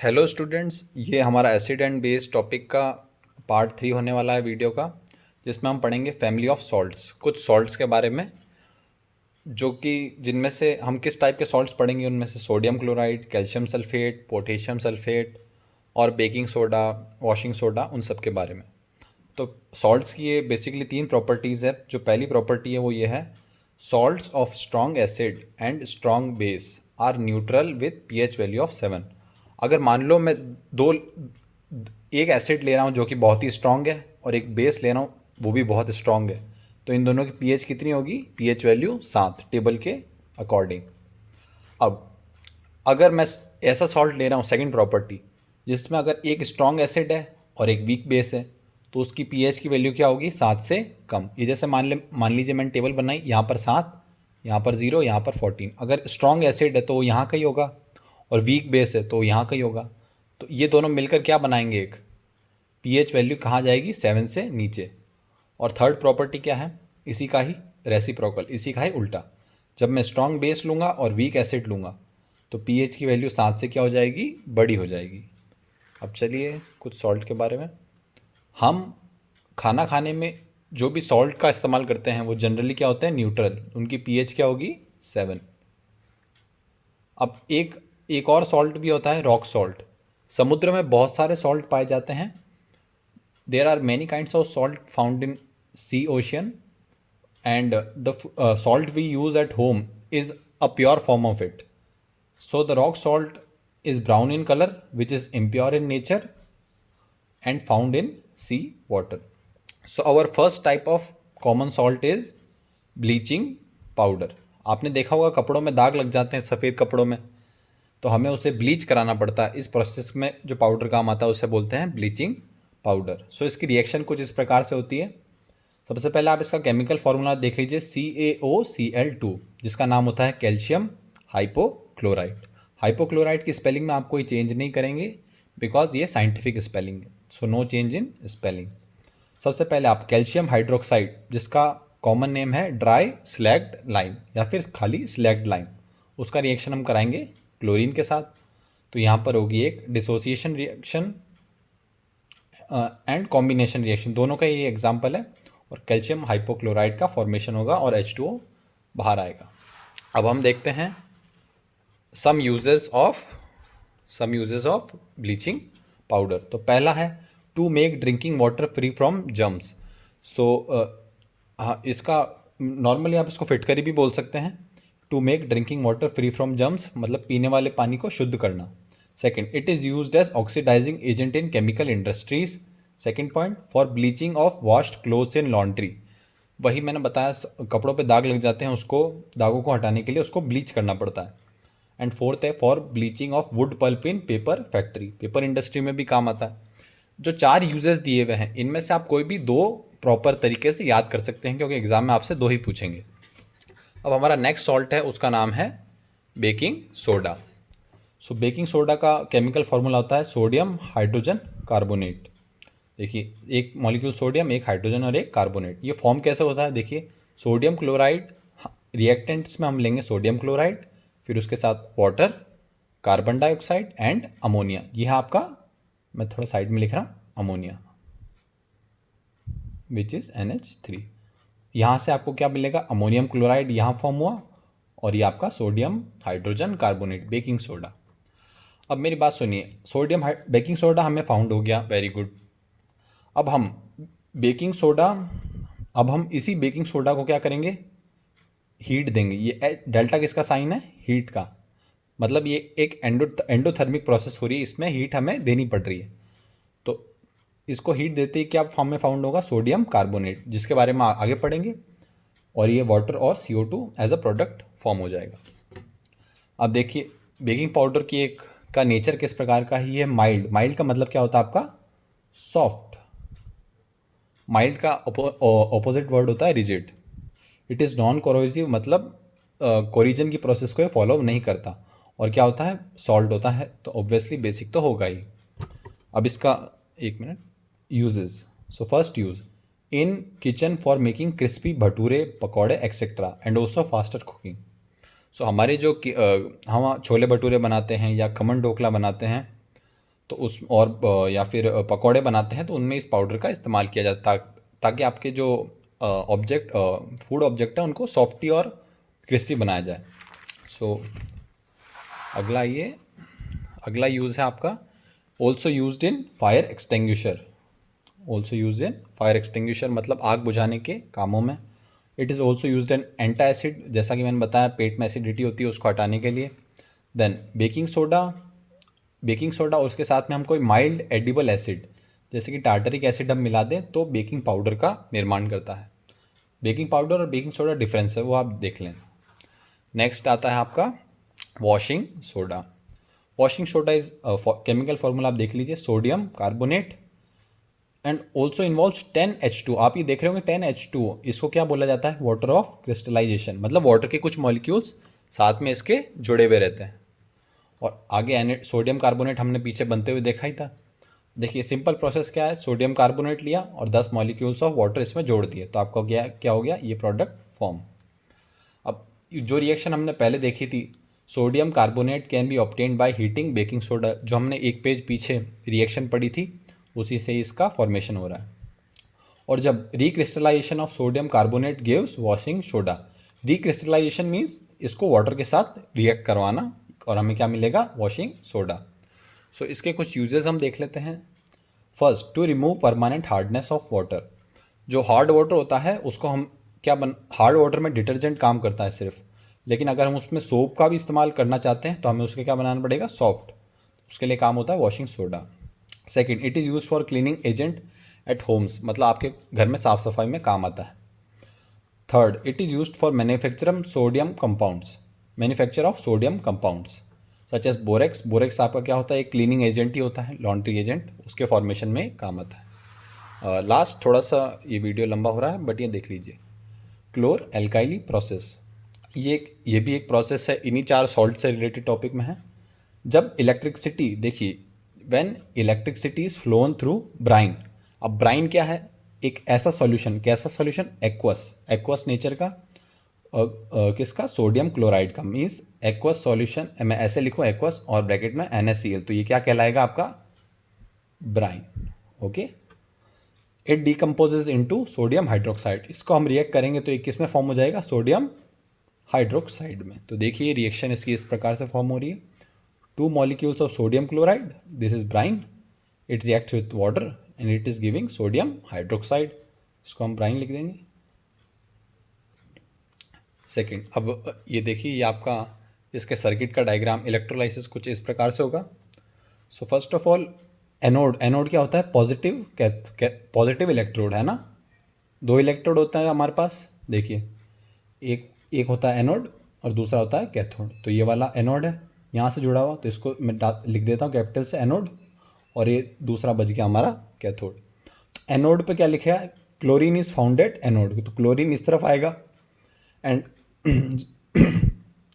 Hello students, ये हमारा acid and base topic का पार्ट 3 होने वाला है वीडियो का, जिसमें हम पढ़ेंगे फैमिली ऑफ सॉल्ट्स, कुछ सॉल्ट्स के बारे में, जो कि जिनमें से हम किस टाइप के सॉल्ट्स पढ़ेंगे। उनमें से sodium chloride, calcium sulphate, potassium sulphate और बेकिंग सोडा, वॉशिंग सोडा, उन सब के बारे में। तो सॉल्ट्स की ये बेसिकली तीन प्रॉपर्टीज़ है। जो पहली प्रॉपर्टी है वो ये है, salts of strong acid and strong base are neutral with pH value of 7। अगर मान लो मैं दो एक एसिड ले रहा हूँ जो कि बहुत ही स्ट्रॉन्ग है और एक बेस ले रहा हूँ वो भी बहुत स्ट्रॉन्ग है, तो इन दोनों की पीएच कितनी होगी? पीएच वैल्यू 7 टेबल के अकॉर्डिंग। अब अगर मैं ऐसा सॉल्ट ले रहा हूँ, सेकंड प्रॉपर्टी, जिसमें अगर एक स्ट्रॉन्ग एसिड है और एक वीक बेस है, तो उसकी पीएच की वैल्यू क्या होगी? 7 से कम। ये जैसे मान लीजिए मैंने टेबल बनाई, यहाँ पर 7, यहाँ पर 0, यहाँ पर 14। अगर स्ट्रॉन्ग एसिड है तो वो यहाँ का ही होगा और वीक बेस है तो यहाँ का ही होगा। तो ये दोनों मिलकर क्या बनाएंगे? एक पीएच वैल्यू कहाँ जाएगी? 7 से नीचे। और थर्ड प्रॉपर्टी क्या है? इसी का ही रेसिप्रोकल, इसी का ही उल्टा। जब मैं स्ट्रॉन्ग बेस लूँगा और वीक एसिड लूँगा तो पीएच की वैल्यू 7 से क्या हो जाएगी? बड़ी हो जाएगी। अब चलिए कुछ सॉल्ट के बारे में। हम खाना खाने में जो भी सॉल्ट का इस्तेमाल करते हैं वो जनरली क्या होते हैं? न्यूट्रल। उनकी पीएच क्या होगी? 7। अब एक एक और सॉल्ट भी होता है, रॉक सॉल्ट। समुद्र में बहुत सारे सॉल्ट पाए जाते हैं। There are many kinds of salt found in sea ocean and the salt we use at home is a pure form of it. So the rock salt is brown in color, which is impure in nature and found in sea water. So our first type of common salt is bleaching powder. आपने देखा होगा कपड़ों में दाग लग जाते हैं, सफ़ेद कपड़ों में, तो हमें उसे ब्लीच कराना पड़ता है। इस प्रोसेस में जो पाउडर काम आता है उसे बोलते हैं ब्लीचिंग पाउडर। सो इसकी रिएक्शन कुछ इस प्रकार से होती है। सबसे पहले आप इसका केमिकल फार्मूला देख लीजिए, CaOCl2, जिसका नाम होता है कैल्शियम हाइपोक्लोराइड। हाइपोक्लोराइड की स्पेलिंग में आप कोई चेंज नहीं करेंगे बिकॉज ये साइंटिफिक स्पेलिंग है, so no change in spelling. सबसे पहले आप कैल्शियम हाइड्रोक्साइड, जिसका कॉमन नेम है ड्राई स्लैग्ड लाइम या फिर खाली स्लैग्ड लाइम, उसका रिएक्शन हम कराएंगे क्लोरीन के साथ। तो यहाँ पर होगी एक dissociation reaction and combination reaction, दोनों का ये एग्जाम्पल है। और कैल्शियम हाइपोक्लोराइड का फॉर्मेशन होगा और H2O बाहर आएगा। अब हम देखते हैं some uses of bleaching powder. तो पहला है to make drinking water free from germs. So हाँ, इसका नॉर्मली आप इसको फिटकरी भी बोल सकते हैं। To make drinking water free from germs मतलब पीने वाले पानी को शुद्ध करना। Second, it is used as oxidising agent in chemical industries. Second point, for bleaching of washed clothes in laundry. वही मैंने बताया, कपड़ों पे दाग लग जाते हैं, उसको दागों को हटाने के लिए उसको ब्लीच करना पड़ता है। एंड फोर्थ है for bleaching of wood pulp in paper factory, paper industry में भी काम आता है। जो 4 यूजेस दिए हुए हैं, इनमें से आप कोई भी 2 प्रॉपर तरीके से याद कर सकते हैं, क्योंकि एग्जाम में आपसे 2 ही पूछेंगे। अब हमारा नेक्स्ट सॉल्ट है, उसका नाम है बेकिंग सोडा। सो बेकिंग सोडा का केमिकल फार्मूला होता है सोडियम हाइड्रोजन कार्बोनेट। देखिए, एक मॉलिक्यूल सोडियम, एक हाइड्रोजन और एक कार्बोनेट। ये फॉर्म कैसे होता है? देखिए, सोडियम क्लोराइड, रिएक्टेंट्स में हम लेंगे सोडियम क्लोराइड, फिर उसके साथ water, carbon dioxide and ammonia. ये है आपका, मैं थोड़ा साइड में लिख रहा हूँ, अमोनिया विच इज़ NH3। यहाँ से आपको क्या मिलेगा? अमोनियम क्लोराइड यहाँ फॉर्म हुआ और ये आपका sodium hydrogen carbonate, baking soda. अब मेरी बात सुनिए, सोडियम बेकिंग सोडा हमें फाउंड हो गया, वेरी गुड। अब हम बेकिंग सोडा, अब हम इसी बेकिंग सोडा को क्या करेंगे? हीट देंगे। ये डेल्टा किसका साइन है? हीट का। मतलब ये एक एंडोथर्मिक प्रोसेस हो रही है, इसमें हीट हमें देनी पड़ रही है। तो इसको हीट देते ही क्या फॉर्म में फाउंड होगा? सोडियम कार्बोनेट, जिसके बारे में आगे पढ़ेंगे। और ये वाटर और CO2 as a product form हो जाएगा। अब देखिए, बेकिंग पाउडर की एक का नेचर किस प्रकार का ही है? माइल्ड। माइल्ड का मतलब क्या होता है आपका? सॉफ्ट। माइल्ड का ऑपोजिट वर्ड होता है rigid. It is non corrosive, मतलब कोरिजन की प्रोसेस को ये फॉलो नहीं करता। और क्या होता है? सॉल्ट होता है, तो ऑब्वियसली बेसिक तो होगा ही। अब इसका एक minute, uses. So first use in kitchen for making crispy bhature, pakode etcetera and also faster cooking. So हमारे जो हम छोले भटूरे बनाते हैं या खमन ढोकला बनाते हैं, तो उस और या फिर पकौड़े बनाते हैं तो उनमें इस पाउडर का इस्तेमाल किया जाता है ताकि आपके जो फूड ऑब्जेक्ट है उनको सॉफ्टी और क्रिस्पी बनाया जाए। सो अगला यूज़ है आपका also used in fire extinguisher. Also use in fire extinguisher मतलब आग बुझाने के कामों में। It is also used in antacid, जैसा कि मैंने बताया पेट में एसिडिटी होती है उसको हटाने के लिए। देन बेकिंग सोडा और उसके साथ में हम कोई माइल्ड एडिबल एसिड जैसे कि टार्टरिक एसिड हम मिला दें तो बेकिंग पाउडर का निर्माण करता है। बेकिंग पाउडर और बेकिंग सोडा डिफरेंस है वो आप देख लें। नेक्स्ट आता है आपका washing soda. Washing soda is chemical formula आप देख लीजिए, sodium carbonate and also involves 10H2। आप ये देख रहे होंगे 10H2, इसको क्या बोला जाता है, वाटर ऑफ क्रिस्टलाइजेशन, मतलब वाटर के कुछ मॉलिक्यूल्स साथ में इसके जुड़े हुए रहते हैं। और आगे सोडियम कार्बोनेट हमने पीछे बनते हुए देखा ही था। देखिए सिंपल प्रोसेस क्या है, सोडियम कार्बोनेट लिया और 10 मॉलिक्यूल्स ऑफ वाटर इसमें जोड़ दिए तो आपका क्या हो गया, ये प्रोडक्ट फॉर्म। अब जो रिएक्शन हमने पहले देखी थी, sodium carbonate can be obtained by heating baking soda, जो हमने एक पेज पीछे रिएक्शन पढ़ी थी उसी से इसका फॉर्मेशन हो रहा है। और जब recrystallisation of sodium carbonate gives washing soda, recrystallisation means इसको वाटर के साथ रिएक्ट करवाना और हमें क्या मिलेगा, वॉशिंग सोडा। सो इसके कुछ यूजेस हम देख लेते हैं। First, to remove permanent hardness of water. जो हार्ड वाटर होता है उसको हम हार्ड वाटर में डिटर्जेंट काम करता है सिर्फ, लेकिन अगर हम उसमें सोप का भी इस्तेमाल करना चाहते हैं तो हमें उसके क्या बनाना पड़ेगा, सॉफ्ट। उसके लिए काम होता है washing soda. Second, it is use for cleaning agent at Holmes, मतलब आपके घर में साफ सफाई में काम आता है। Third, it is use for manufacture of sodium compounds such as borax. Borax आपका क्या होता है, एक क्लीनिंग एजेंट ही होता है, लॉन्ड्री एजेंट, उसके फॉर्मेशन में काम आता है। लास्ट, थोड़ा सा ये वीडियो लंबा हो रहा है बट ये देख लीजिए, क्लोर एल्काइली प्रोसेस। ये भी एक प्रोसेस है, इन्हीं 4 सॉल्ट से रिलेटेड टॉपिक में है। जब इलेक्ट्रिसिटी, देखिए when electricity is flown through brine. अब ब्राइन क्या है, एक ऐसा सॉल्यूशन, कैसा सॉल्यूशन, एक्वस नेचर का, किसका, सोडियम क्लोराइड का, मीन्स एक्वस सॉल्यूशन। मैं ऐसे लिखूँ एक्वस और ब्रैकेट में NaCl, तो ये क्या कहलाएगा आपका, brine. Okay, it decomposes into sodium hydroxide. इसको हम रिएक्ट करेंगे तो ये किस में फॉर्म हो जाएगा, सोडियम हाइड्रोक्साइड में। तो देखिए रिएक्शन इसकी इस प्रकार से फॉर्म हो रही है, 2 molecules of sodium chloride, this is brine, it reacts with water and it is giving sodium hydroxide, इसको हम ब्राइन लिख देंगे। सेकेंड, अब ये देखिए ये आपका इसके सर्किट का डायग्राम, इलेक्ट्रोलाइसिस कुछ इस प्रकार से होगा। So first of all anode क्या होता है, पॉजिटिव इलेक्ट्रोड है ना, 2 इलेक्ट्रोड होता है हमारे पास। देखिए एक होता है एनोड और दूसरा होता है कैथोड। तो ये वाला एनोड है यहाँ से जुड़ा हुआ, तो इसको मैं लिख देता हूँ कैपिटल से एनोड, और ये दूसरा बच गया हमारा कैथोड। तो एनोड पे क्या लिखा है, chlorine is found at anode, तो क्लोरीन इस तरफ आएगा and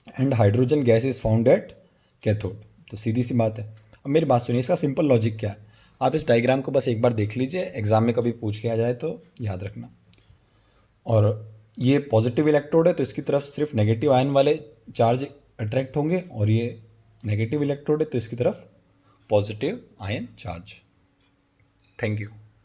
and hydrogen gas is found at cathode. तो सीधी सी बात है। अब मेरी बात सुनिए, इसका सिंपल लॉजिक क्या है, आप इस डायग्राम को बस एक बार देख लीजिए, एग्जाम में कभी पूछ लिया जाए तो याद रखना। और ये पॉजिटिव इलेक्ट्रोड है तो इसकी तरफ सिर्फ नेगेटिव आयन वाले चार्ज अट्रैक्ट होंगे, और ये नेगेटिव इलेक्ट्रोड है तो इसकी तरफ positive ion charge. Thank you.